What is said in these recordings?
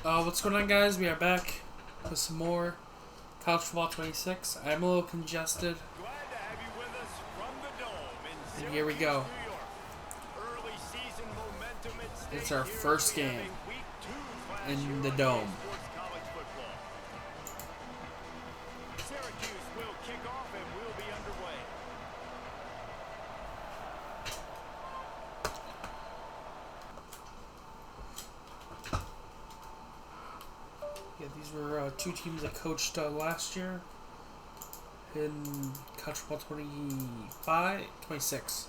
What's going on, guys? We are back with some more College Football 26. I'm a little congested. Glad to have you with us from the Dome in And here we go. Syracuse, New York. Early season momentum at stake It's our here first as we have game a week 2 clash in here the on Dome. Sports College Football. Syracuse will kick off and we'll be underway. Yeah, these were two teams I coached last year in College Football 26.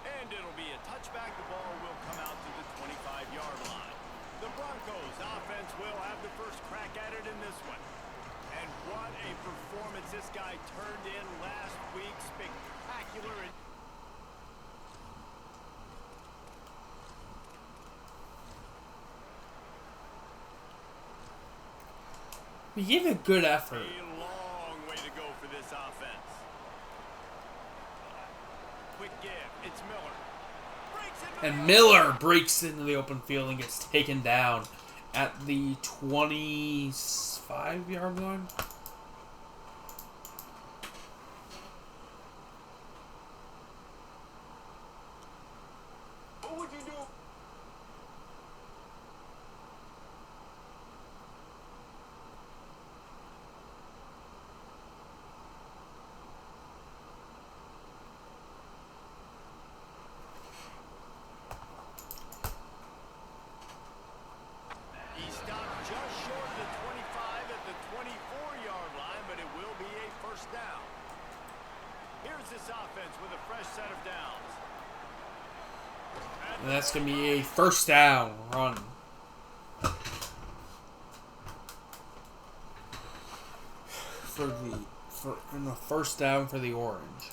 And it'll be a touchback. The ball will come out to the 25-yard line. The Broncos offense will have the first crack at it in this one. And what a performance this guy turned in last week. Spectacular. We gave a good effort. A long way to go for this offense. Quick give. It's Miller. And Miller breaks into the open field and gets taken down at the 25-yard line. What would you do? He stopped just short of the 25 at the 24-yard line, but it will be a first down. Here's this offense with a fresh set of downs. And that's going to be a first down run. In the first down for the Orange.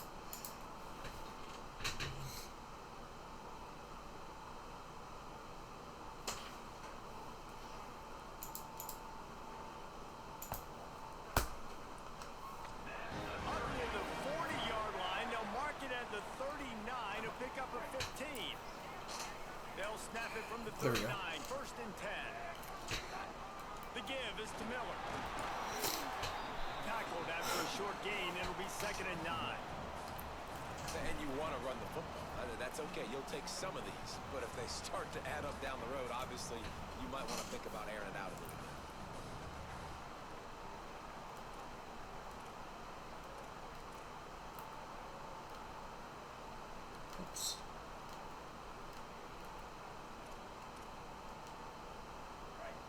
Up near the 40-yard line, they'll mark it at the 39 to pick up a 15. They'll snap it from the 39, first and 10. The give is to Miller. Tackled after a short gain, it'll be second and 9. And you want to run the football. That's okay. You'll take some of these. But if they start to add up down the road, obviously, you might want to think about airing it out a little bit. Oops.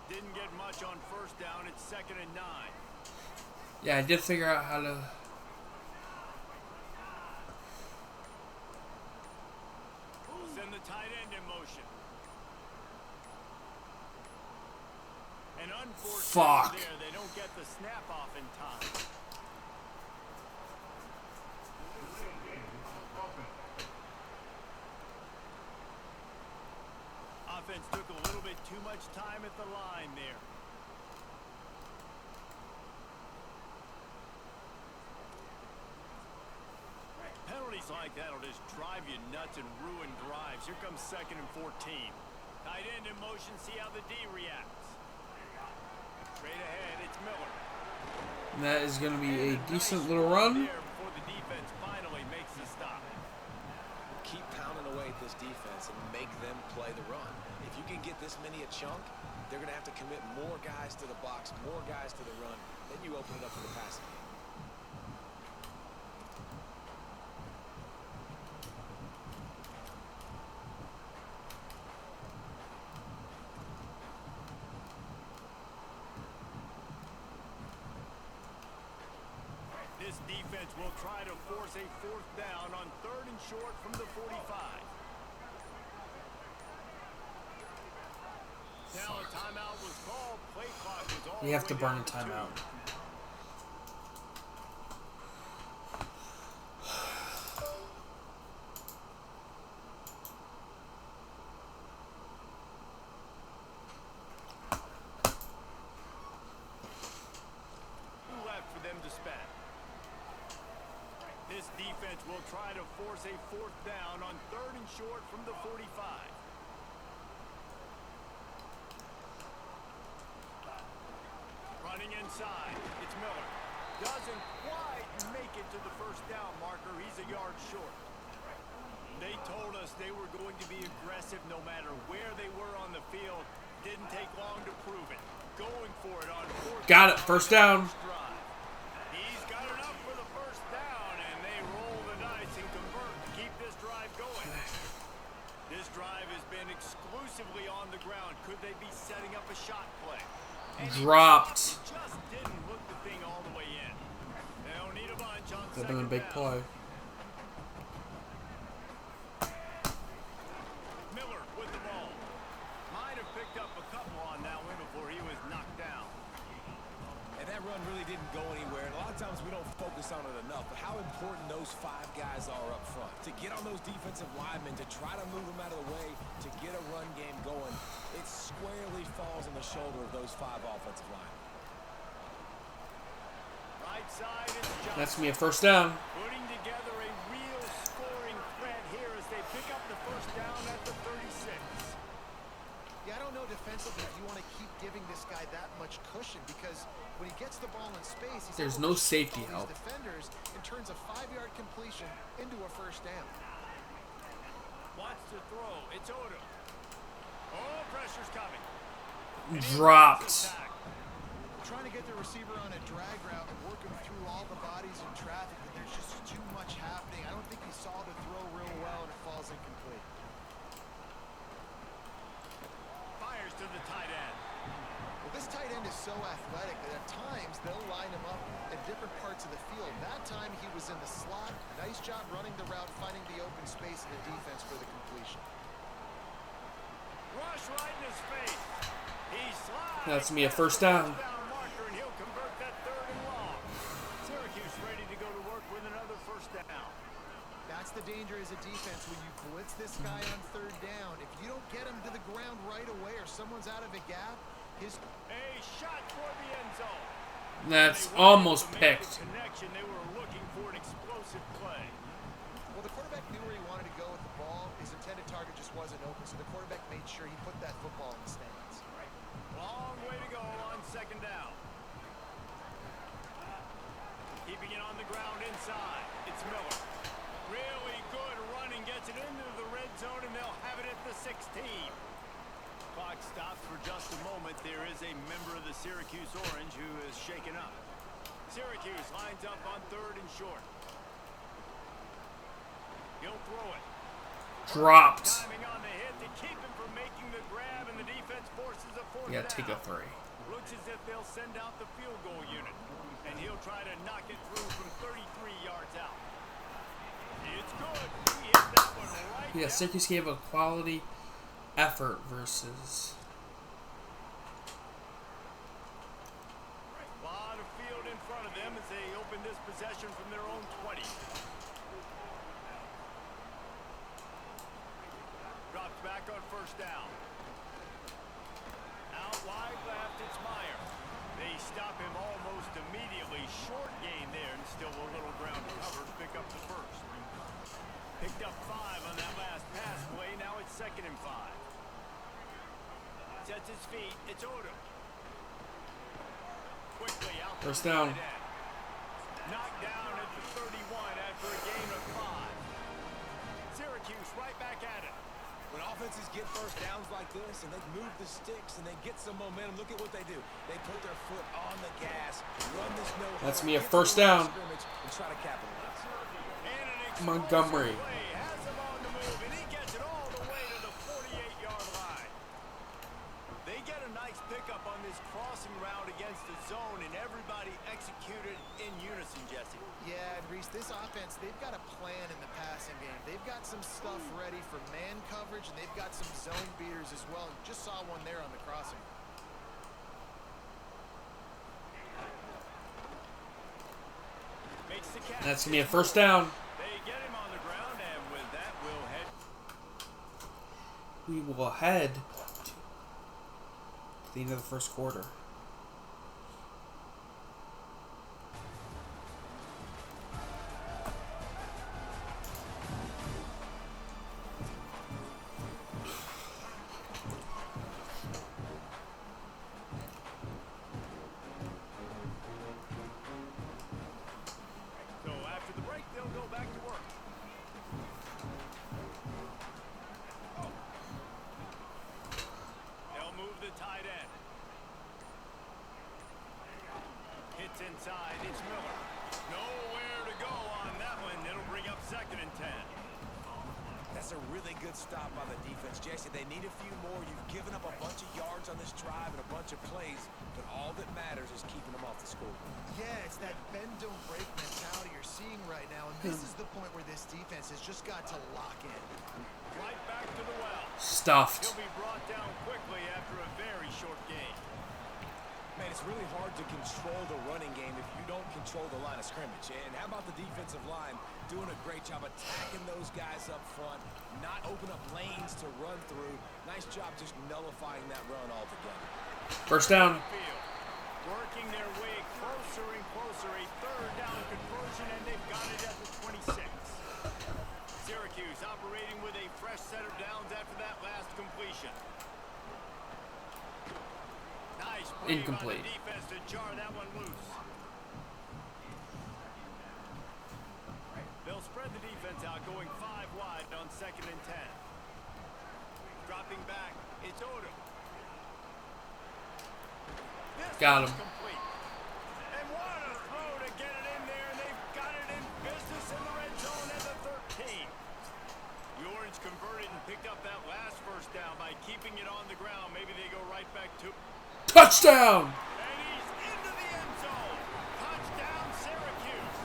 Didn't get much on first down. It's second and 9. Yeah, I did figure out how to... Send the tight end in motion. And unfortunately there, they don't get the snap off in time. Offense took a little bit too much time at the line there. Penalties like that will just drive you nuts and ruin drives. Here comes second and 14. Tight end in motion, see how the D reacts. Straight ahead, it's Miller. And that is going to be a decent little run. Before the defense finally makes the stop. Keep pounding away at this defense and make them play the run. If you can get this many a chunk, they're going to have to commit more guys to the box, more guys to the run. Then you open it up for the passing game. This defense will try to force a fourth down on third and short from the 45. Now a timeout was called. Play clock was all We have to the way burn a down to 2. timeout. This defense will try to force a 4th down on 3rd and short from the 45. Running inside, it's Miller. Doesn't quite make it to the 1st down marker. He's a yard short. They told us they were going to be aggressive no matter where they were on the field. Didn't take long to prove it. Going for it on 4th. Got it. 1st down. He's got enough for the 1st down, and they roll the dice and convert to keep this drive going. This drive has been exclusively on the ground. Could they be setting up a shot play? And Dropped. he just didn't hook the thing all the way in. They don't need a bunch on That's been a 2nd big down. play. Miller with the ball. Might have picked up a couple on that one before he was knocked down. And that run really didn't go anywhere. And a lot of times we don't focus on it enough, but how important those 5 guys are up front. To get on those defensive linemen, to try to move them out of the way, to get a run game going, it squarely falls on the shoulder of those 5 offensive linemen. Right side is Johnson. That's me a 1st down. Putting together a real scoring threat here as they pick up the 1st down at the 36. Yeah, I don't know defensively if you want to keep giving this guy that much cushion because when he gets the ball in space, he's There's able no to safety all help. these defenders and turns a 5-yard completion into a 1st down. Wants to throw. It's Odom. Oh, pressure's coming. Dropped. Trying to get the receiver on a drag route and working through all the bodies in traffic, but there's just too much happening. I don't think he saw the throw real well and it falls incomplete. Fires to the tight end. Well, this tight end is so athletic that at times they'll line him up at different parts of the field. That time he was in the slot. Nice job running the route, finding the open space in the defense for the completion. Rush right in his face. He slides. That's me a 1st down. Marker, and he'll convert that 3rd and long. Syracuse ready to go to work with another 1st down. That's the danger as a defense when you blitz this guy on 3rd down. If you don't get him to the ground right away or someone's out of a gap, his A shot toward the end zone. That's They weren't almost able to make picked. the connection. They were looking for an explosive play. well, the quarterback knew where he wanted to go with the ball. His intended target just wasn't open, so the quarterback made sure he put that football in the stands. Long way to go on 2nd down. Keeping it on the ground inside. It's Miller. Really good running. Gets it into the red zone, and they'll have it at the 16. Clock stops for just a moment. There is a member of the Syracuse Orange who is shaken up. Syracuse lines up on 3rd and short. He'll throw it. Dropped. Timing on the hit to keep him from making the grab, and the defense forces a 4th Yeah, down. take a 3. Looks as if they'll send out the field goal unit, and he'll try to knock it through from 33 yards out. It's good. He hit that one right Yeah, down. Syracuse gave a quality effort versus. A lot of field in front of them as they open this possession from their own 20. Drops back on 1st down. Out wide left, it's Meyer. They stop him almost immediately. Short gain there, and still a little ground to cover to pick up the 1st. Picked up 5 on that last pass play. Now it's 2nd and 5. Sets his feet. It's Odom. Quickly out. 1st down. Knocked down at the 31 after a gain of 5. Syracuse right back at it. When offenses get 1st downs like this and they move the sticks and they get some momentum, look at what they do. They put their foot on the gas, run this no. That's me a 1st down. And try to capitalize. And an explosive Montgomery. play has him on the move, and he gets it all the way to the 48-yard line. They get a nice pickup on this crossing route against the zone, and everybody executed in unison, Jesse. Yeah, and Reese, this offense, they've got a plan in the passing game. They've got some stuff ready for man coverage, and they've got some zone beaters as well. And just saw one there on the crossing. Makes the catch. That's gonna be a 1st down. They get him on the ground, and with that, we'll head. We will head to the end of the 1st quarter. bring up 2nd and 10. That's a really good stop by the defense, Jesse. They need a few more. You've given up a bunch of yards on this drive and a bunch of plays, but all that matters is keeping them off the score. Yeah, it's that bend don't break mentality you're seeing right now, and this is the point where this defense has just got to lock in. Right back to the well. Stuffed. He'll be brought down quickly after a very short game. Man, it's really hard to control the running game if you don't control the line of scrimmage. And how about the defensive line doing a great job attacking those guys up front, not open up lanes to run through. Nice job just nullifying that run altogether. First down. Working their way closer and closer. A 3rd down conversion, and they've got it at the 26. Syracuse operating with a fresh set of downs after that last completion. Nice play Incomplete. by the defense to jar that one loose. They'll spread the defense out, going 5 wide on 2nd and 10. Dropping back, it's Odom. This Got him. one's complete. And what a throw to get it in there, and they've got it in business in the red zone at the 13. The Orange converted and picked up that last 1st down by keeping it on the ground. Maybe they go right back to... Touchdown! And he's into the end zone. Touchdown, Syracuse.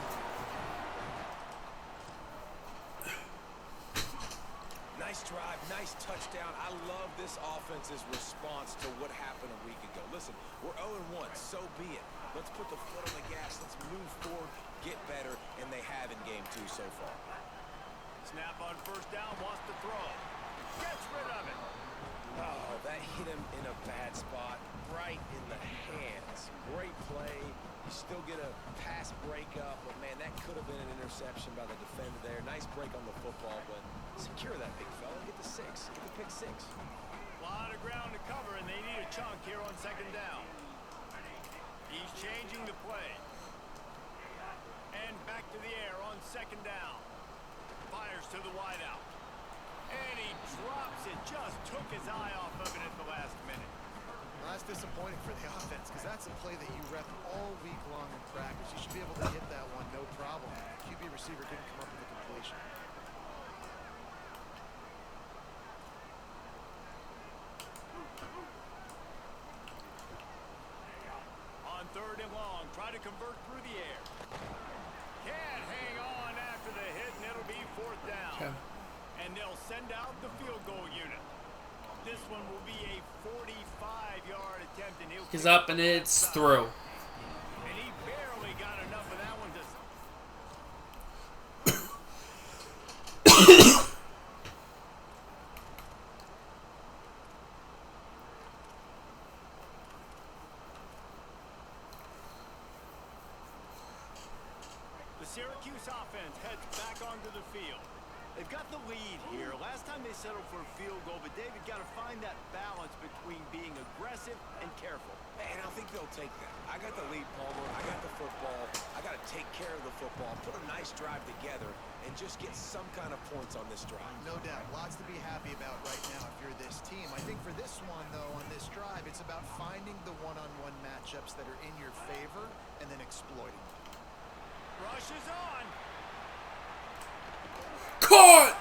Nice drive, nice touchdown. I love this offense's response to what happened a week ago. Listen, we're 0-1, so be it. Let's put the foot on the gas. Let's move forward, get better, and they have in game 2 so far. Snap on 1st down, wants to throw. Gets rid of it. Oh, that hit him in a bad spot, right in the hands. Great play. You still get a pass breakup, but man, that could have been an interception by the defender there. Nice break on the football, but secure that big fella. Get the 6. Get the pick 6. A lot of ground to cover, and they need a chunk here on 2nd down. He's changing the play. And back to the air on 2nd down. Fires to the wideout. And he drops it. Just took his eye off of it at the last minute. Well, that's disappointing for the offense, because that's a play that you rep all week long in practice. You should be able to hit that one, no problem. The QB receiver didn't come up with a completion. On 3rd and long, try to convert through the air. Can't hang on after the hit, and it'll be 4th down. Okay. And they'll send out the field goal unit. This one will be a 45-yard attempt, and He's up and it's through. And he barely got enough of that one to... The Syracuse offense heads back onto the field. They've got the lead here. Last time they settled for a field goal, but David got to find that balance between being aggressive and careful. And I think they'll take that. I got the lead, Palmer. I got the football. I got to take care of the football, put a nice drive together, and just get some kind of points on this drive. No doubt. Lots to be happy about right now if you're this team. I think for this one, though, on this drive, it's about finding the one-on-one matchups that are in your favor and then exploiting them. Rush is on. Caught!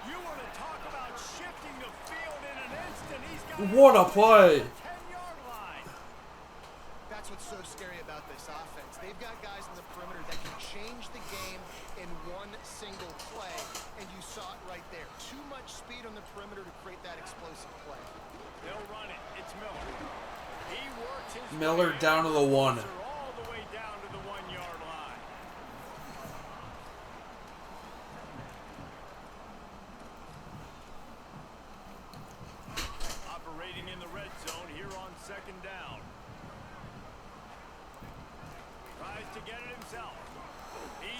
You want to talk about shifting the field in an instant. He's got What a play! 10-yard line. That's what's so scary about this offense. They've got guys in the perimeter that can change the game in one single play, and you saw it right there. Too much speed on the perimeter to create that explosive play. They'll run it. It's Miller. He works his Miller way down to the 1. all the way down to the 1-yard line. Operating in the red zone here on 2nd down. Tries to get it himself.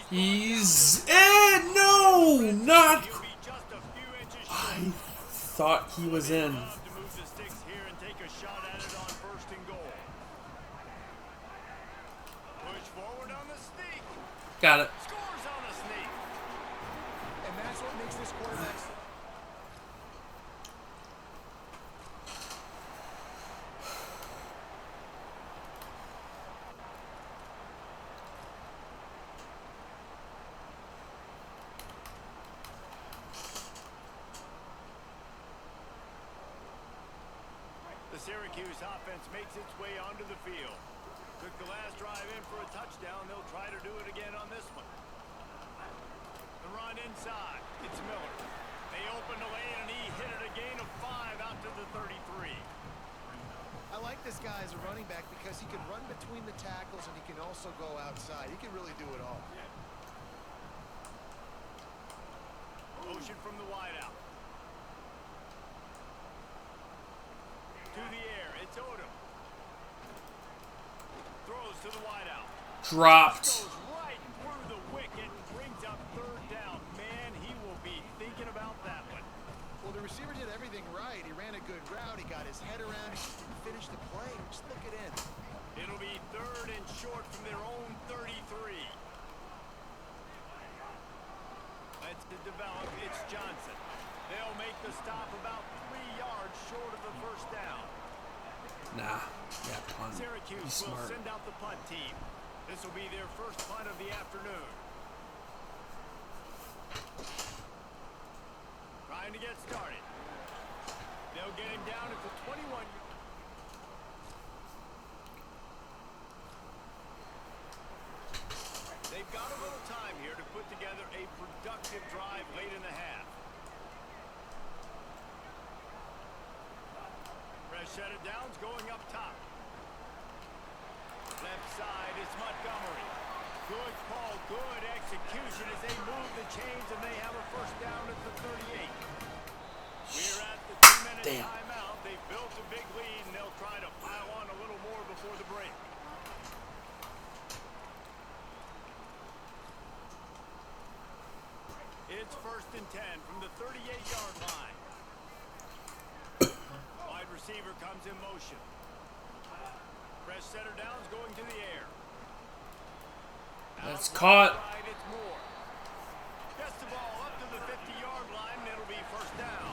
He's in! No! Not... He'll be just a few inches I short. thought he was in. Love to move the sticks here and take a shot at it on 1st and goal. Push forward on the sneak. Got it. Scores on the sneak. And that's what makes this quarterback... Syracuse offense makes its way onto the field. Took the last drive in for a touchdown. They'll try to do it again on this one. The run inside. It's Miller. They open the lane, and he hit it a gain of 5 out to the 33. I like this guy as a running back because he can run between the tackles and he can also go outside. He can really do it all. Motion from the wideout. To the air. It's Odom. Throws to the wideout. Dropped. Goes right through the wicket and brings up 3rd down. Man, he will be thinking about that one. Well, the receiver did everything right. He ran a good route. He got his head around. He just didn't finish the play. Just look it in. It'll be 3rd and short from their own 33. Let's develop. It's Johnson. They'll make the stop about 3 yards short of the 1st down. Nah. Yeah, punt. Syracuse will send out the punt team. This will be their first punt of the afternoon. Trying to get started. They'll get him down at the 21. They've got a little time here to put together a productive drive late in the half. Fresh set of downs going up top. Left side is Montgomery. Good call, good execution as they move the chains, and they have a 1st down at the 38. We're at the 2-minute timeout. They built a big lead, and they'll try to pile on a little more before the break. It's 1st and 10 from the 38-yard line. Wide receiver comes in motion. Fresh setter downs going to the air. That's caught. Right, it's Moore. Gets the ball up to the 50-yard line, and it'll be 1st down.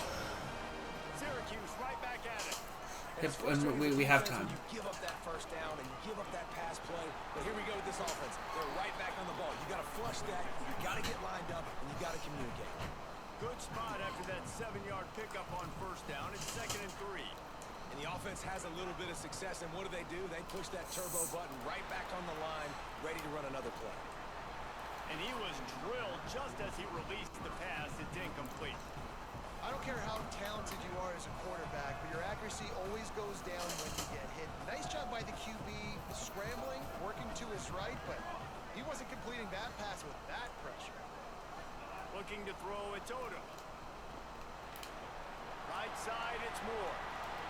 Syracuse right back at it. And we have time. You give up that 1st down and you give up that pass play. But here we go with this offense. They're right back on the ball. You got to flush that. You got to get lined up, and you got to communicate. Good spot after that 7-yard pickup on 1st down. It's 2nd and 3. And the offense has a little bit of success, and what do? They push that turbo button right back on the line, ready to run another play. And he was drilled just as he released the pass. It's incomplete. I don't care how talented you are as a quarterback, but your accuracy always goes down when you get hit. Nice job by the QB, scrambling, working to his right, but he wasn't completing that pass with that pressure. Looking to throw, it's Odom. Right side, it's Moore.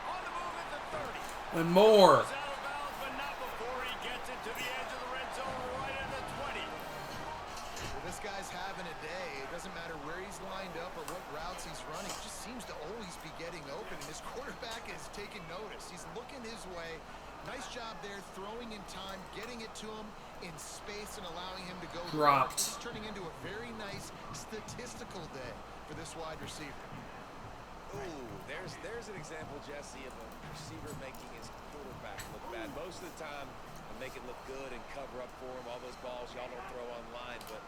On the move at the 30. And more. Goes out of bounds, but not before he gets it to the edge of the red zone, right at the 20. Well, this guy's having a day. It doesn't matter where he's lined up or what routes he's running. He just seems to always be getting open, and his quarterback is taking notice. He's looking his way. Nice job there, throwing in time, getting it to him in space and allowing him to go. Dropped. This is turning into a very nice statistical day for this wide receiver. Ooh, there's an example, Jesse, of a receiver making his quarterback look bad. Most of the time, they make it look good and cover up for him. All those balls y'all don't throw online, but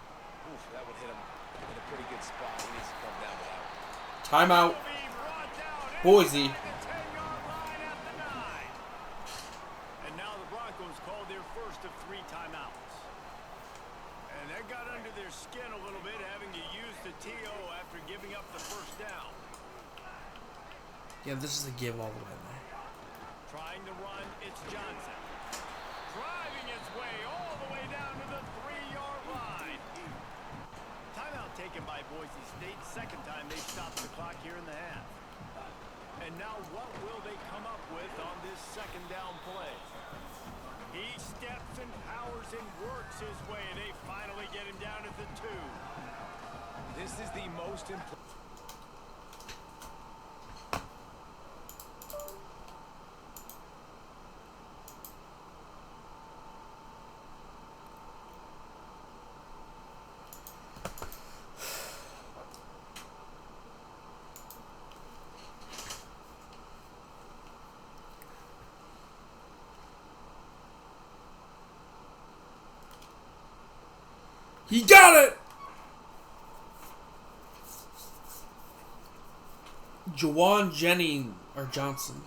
oof, that would hit him in a pretty good spot. He needs to come down with that. Timeout. Boise. And now the Broncos called their first of 3 timeouts. And that got under their skin a little bit, having to use the TO after giving up the 1st down. Yeah, this is a give all the way, man. Trying to run, it's Johnson. Driving his way all the way down to the 3-yard line. Timeout taken by Boise State. 2nd time they've stopped the clock here in the half. And now what will they come up with on this 2nd down play? He steps and powers and works his way. They finally get him down at the 2. This is the most important. He got it! Jawan Jennings or Johnson.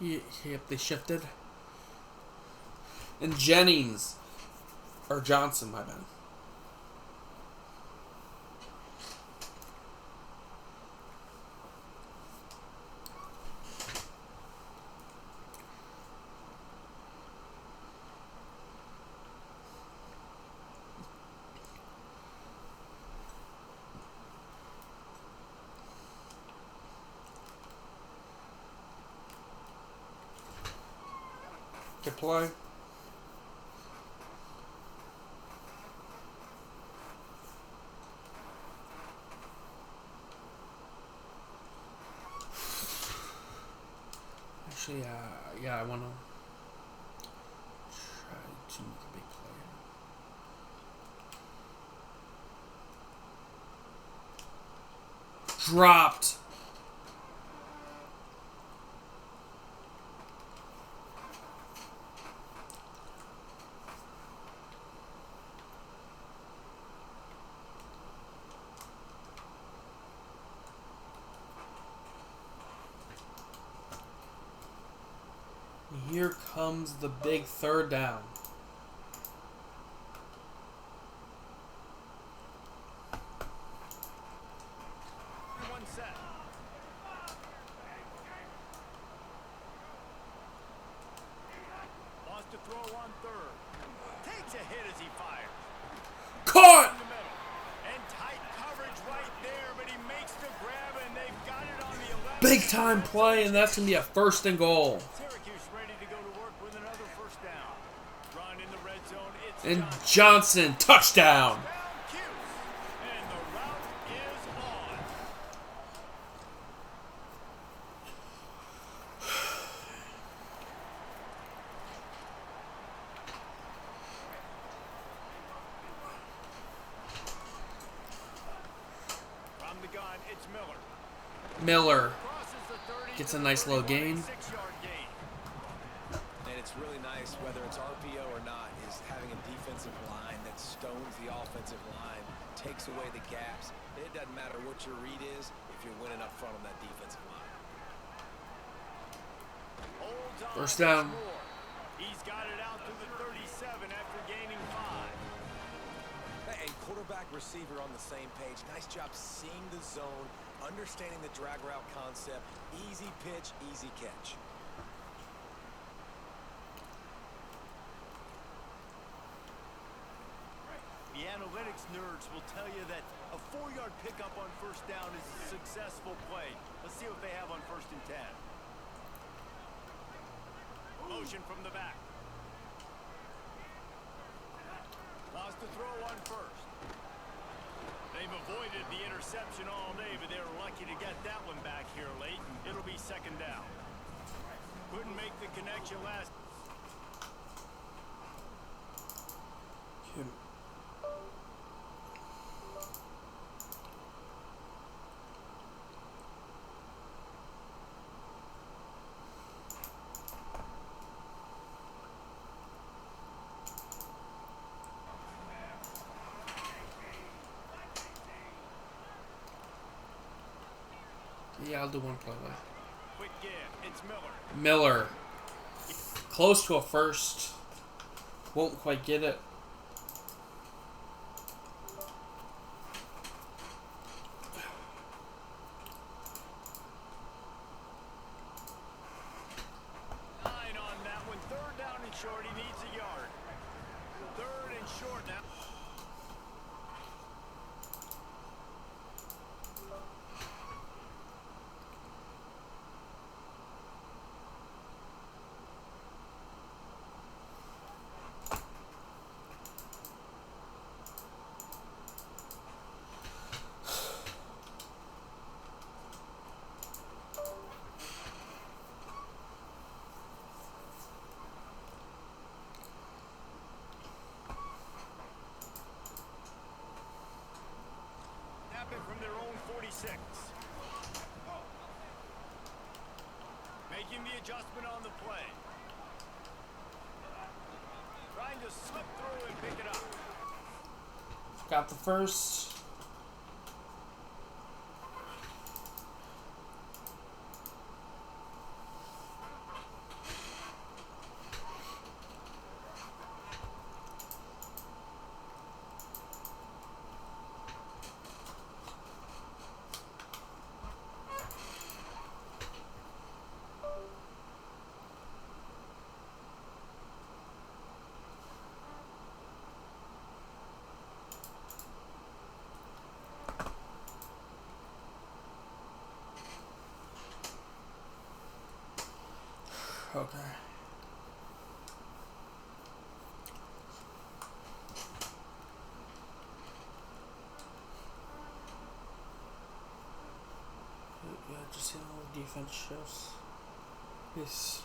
Yep, they shifted. And Jennings. Or Johnson, my bad. Good play. Actually, yeah, I want to try to make the big play. Dropped. Here comes the big third down. One set. Wants to throw on third. Takes a hit as he fires. Caught! In the middle. And tight coverage right there, but he makes the grab, and they've got it on the 11. Big time play, and that's going to be a 1st and goal. Syracuse ready to go to work with another first down. Run in the red zone. It's And Johnson, touchdown. And the route is on. From the gun, it's Miller. Miller Crosses the 30 gets to a nice little 31, gain. 6-yard gain. And it's really nice, whether it's RPO or not, is having a defensive line that stones the offensive line, takes away the gaps. It doesn't matter what your read is if you're winning up front on that defensive line. Holds on. First down. Moore. He's got it out to the 37 after gaining 5. Hey, quarterback receiver on the same page. Nice job seeing the zone, understanding the drag route concept. Easy pitch, easy catch. The analytics nerds will tell you that a 4-yard pickup on first down is a successful play. Let's see what they have on 1st and 10. Motion from the back. Wants to throw on first. They've avoided the interception all day, but they were lucky to get that one back here late. It'll be 2nd down. Couldn't make the connection last. Yeah, I'll do one play left. Quick give. It's Miller. Miller. Close to a 1st. Won't quite get it. Nine on that one. 3rd down and short. He needs a yard. 3rd and short now. From their own 46. Making the adjustment on the play. Trying to slip through and pick it up. Got the 1st. Okay. Yeah, just seeing all the defense shows. Yes.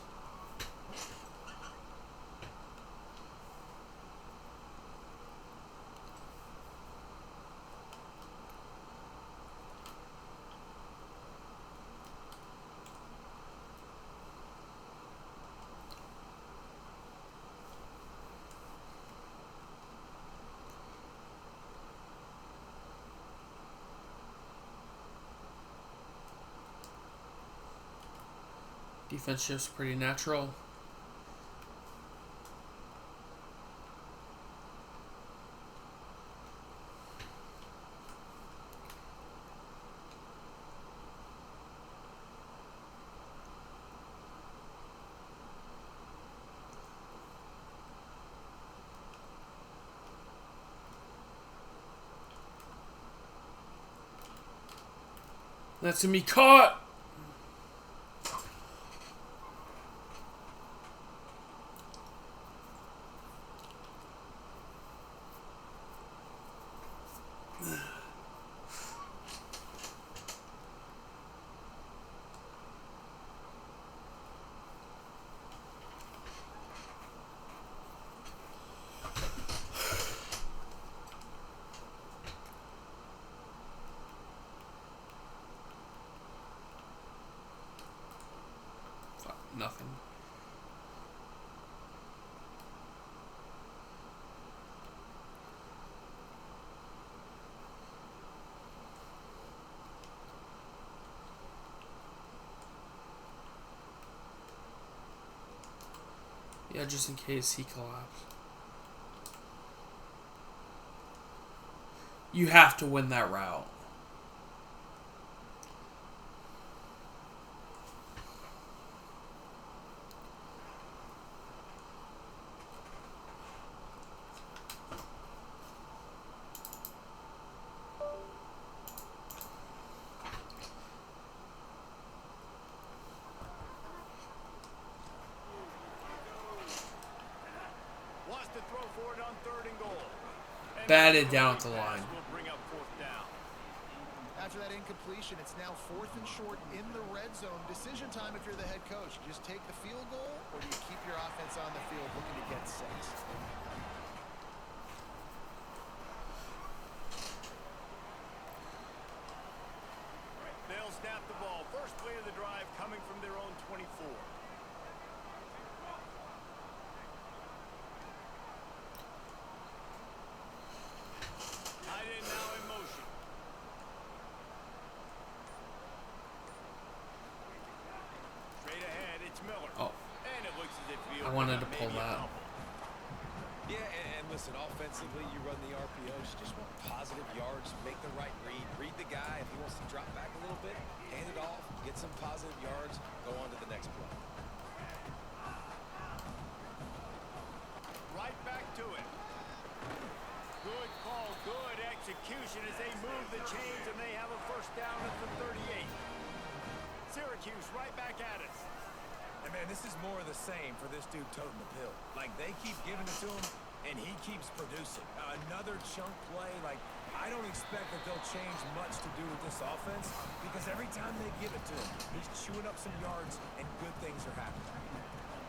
Defense shifts pretty natural. That's gonna be caught. Nothing. Yeah, just in case he collapsed. You have to win that route. Wants to throw for it on 3rd and goal. And Batted down at the line. will bring up 4th down. After that incompletion, it's now 4th and short in the red zone. Decision time if you're the head coach. You just take the field goal, or do you keep your offense on the field looking to get 6? They'll snap the ball. First play of the drive coming from their own 24. Tight end now in motion. Straight ahead, it's Miller. Oh. And it looks as if I wanted to pull that. Yeah, and listen, offensively, you run the RPOs. You just want positive yards, make the right read. Read the guy. If he wants to drop back a little bit, hand it off, get some positive yards, go on to the next play. Right back to it. Good call, good execution as they move the chains and they have a 1st down at the 38. Syracuse right back at us. And man, this is more of the same for this dude toting the pill. Like, they keep giving it to him, and he keeps producing. Another chunk play, like, I don't expect that they'll change much to do with this offense, because every time they give it to him, he's chewing up some yards, and good things are happening.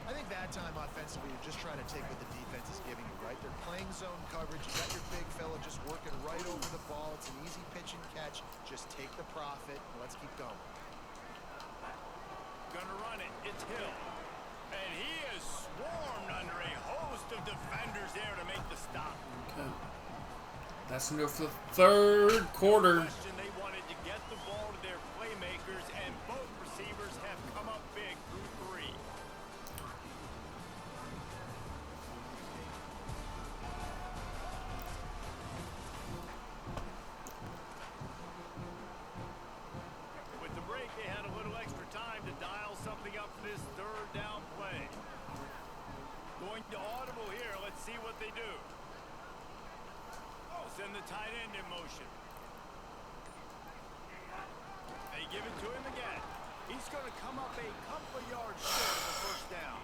I think that time offensively, you're just trying to take what the defense is giving you, right? They're playing zone coverage. You got your big fella just working right over the ball. It's an easy pitch and catch. Just take the profit. Let's keep going. Gonna run it. It's Hill. And he is swarmed under a host of defenders there to make the stop. Okay. That's going to go for the 3rd quarter. They wanted to get the ball to their playmakers, and both receivers have come up big through 3. With the break, they had a little extra time to dial something up for this 3rd down play. Going to audible here. Let's see what they do. Send the tight end in motion. They give it to him again. He's He's going to come up a couple of yards short of the first down.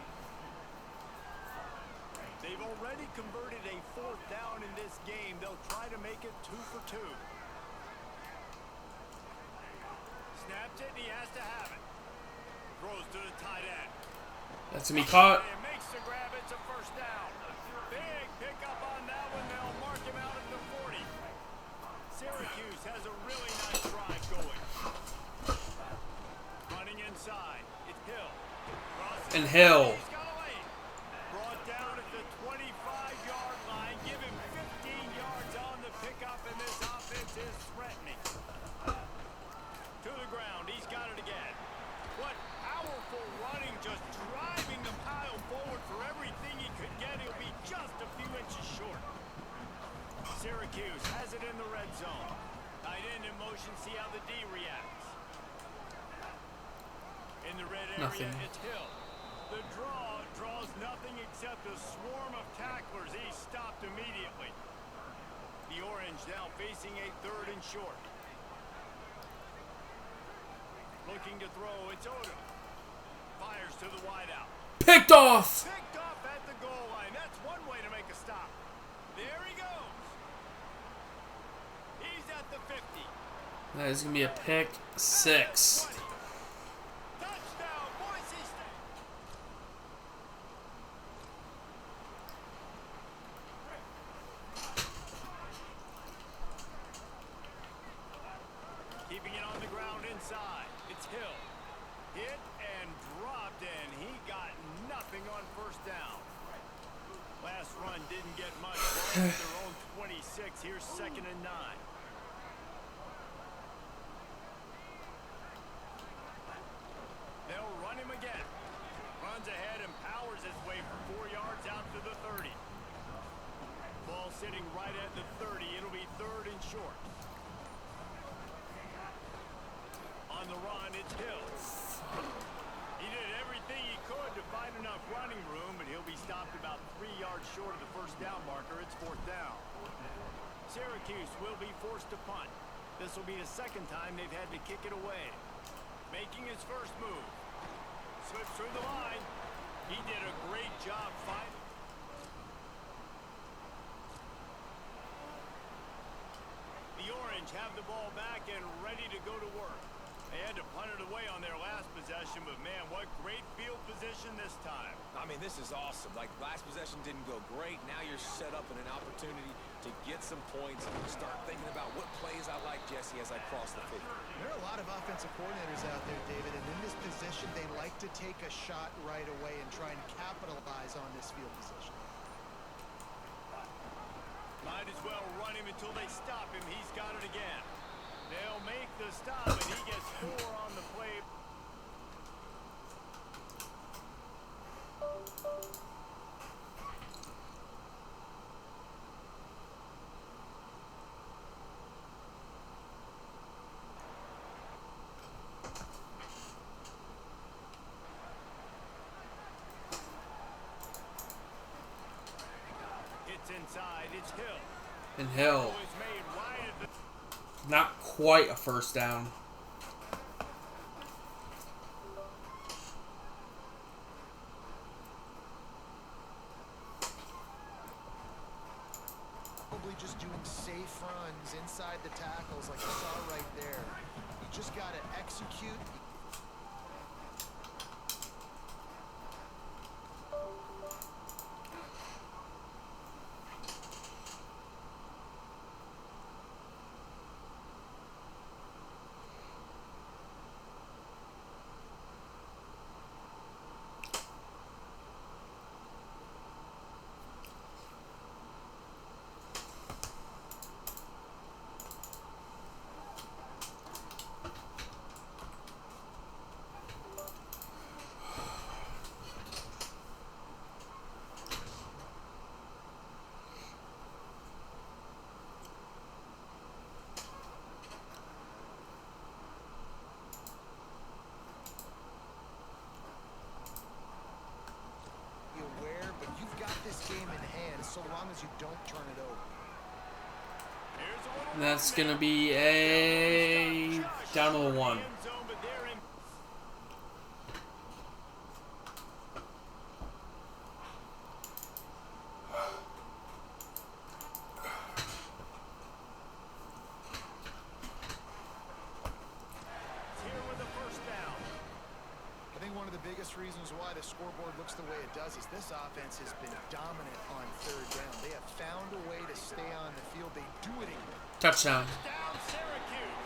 They've already converted a 4th down in this game. They'll try to make it 2 for 2. Snaps it, and he has to have it. Throws to the tight end. That's going to be caught. And makes the grab. It's a first down. Big pickup on that one. They'll mark him out at the 40. Syracuse has a really nice drive going. Running inside. It's Hill. And Hill. He's got a lane. Brought down at the 25-yard line. Give him 15 yards on the pickup, and this offense is threatening. To the ground. He's got it again. What powerful running, just driving the pile forward for everything he could get. He'll be just a few inches short. Syracuse has it in the red zone. Tight end in motion, see how the D reacts. In the red area, it's Hill. The draws nothing except a swarm of tacklers. He's stopped immediately. The Orange now facing a 3rd and short. Looking to throw, it's Odom. Fires to the wideout. Picked off! Picked off at the goal line. That's one way to make a stop. There he goes. He's at the 50. That is going to be a pick 6. Touchdown, Boise State. Keeping it on the ground inside. It's Hill. Hit and dropped, and he got nothing on first down. Last run didn't get much. Ball at their own 26. Here's 2nd and 9. They'll run him again. Runs ahead and powers his way for 4 yards out to the 30. Ball sitting right at the 30. It'll be 3rd and short. On the run, it's Hill. He did everything he could to find enough running room, but he'll be stopped about 3 yards short of the first down marker. It's 4th down. Syracuse will be forced to punt. This will be the 2nd time they've had to kick it away. Making his first move. Slips through the line. He did a great job fighting. The Orange have the ball back and ready to go to work. They had to punt it away on their last possession, but man, what great field position this time. I mean, this is awesome. Like, last possession didn't go great. Now you're set up in an opportunity to get some points. Start thinking about what plays I like, Jesse, as I cross the 50. There are a lot of offensive coordinators out there, David, and in this position, they like to take a shot right away and try and capitalize on this field position. Might as well run him until they stop him. He's got it again. They'll make the stop, and he gets 4 on the play. It's inside. It's Hill. And Hill. It's made right at the Not quite a first down. Probably just doing safe runs inside the tackles like you saw right there. You just got to execute. This game in hand so long as you don't turn it over. And that's going to be a down to the 1. biggest reasons why the scoreboard looks the way it does is this offense has been dominant on third down. They have found a way to stay on the field. They do it again. Touchdown. Down Syracuse.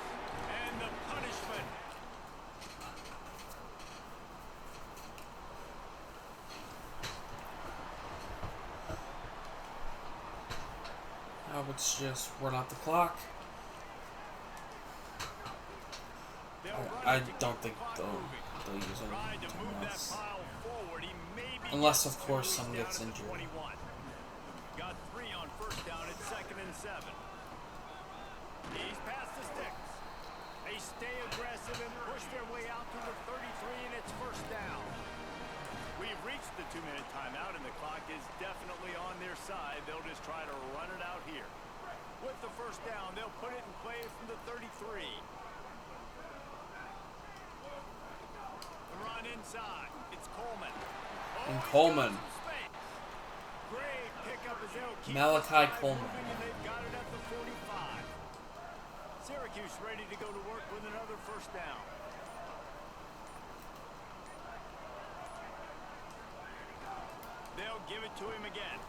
And the punishment. Now let's just run out the clock. I don't think they'll use any timeouts. Unless, of course, someone gets injured. Got 3 on first down at 2nd and 7. He's past the sticks. They stay aggressive and push their way out to the 33, and it's first down. We've reached the 2-minute timeout, and the clock is definitely on their side. They'll just try to run it out here. With the first down, they'll put it in play from the 33. Run inside. It's Coleman. And Coleman. Great pickup as they'll keep Malachi Coleman. and they've got it at the 45. Syracuse ready to go to work with another first down. They'll give it to him again.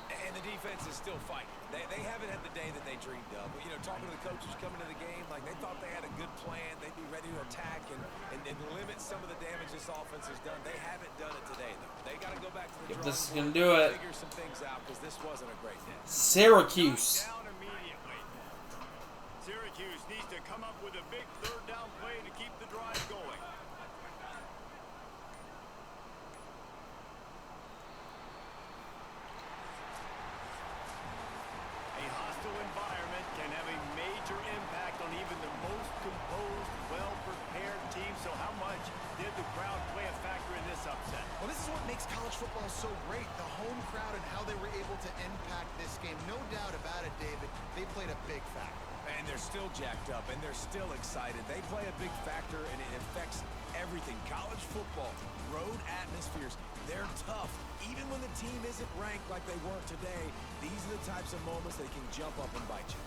And the defense is still fighting. They haven't had the day that they dreamed of. But, you know, talking to the coaches coming to the game, like they thought they had a good plan. They'd be ready to attack and limit some of the damage this offense has done. They haven't done it today, though. They got to go back to the drawing This is board going to do it. figure some things out because this wasn't a great day. Syracuse. Down immediately. Syracuse needs to come up with a big third down play to keep the drive going. A hostile environment can have a major impact on even the most composed, well-prepared team. So how much did the crowd play a factor in this upset? Well, this is what makes college football so great, the home crowd and how they were able to impact this game. No doubt about it, David. They played a big factor. And they're still jacked up, and they're still excited. They play a big factor, and it affects everything. College football, road atmospheres, they're tough. Even when the team isn't ranked like they weren't today, these are the types of moments that can jump up and bite you.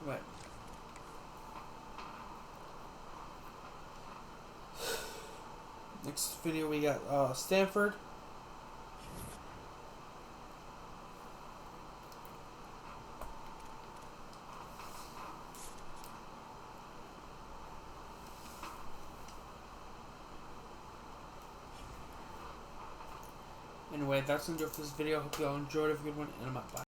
Right. Next video we got Stanford. Anyway, that's going to do it for this video. Hope you all enjoyed it. Have a good one, and I'm out. Bye.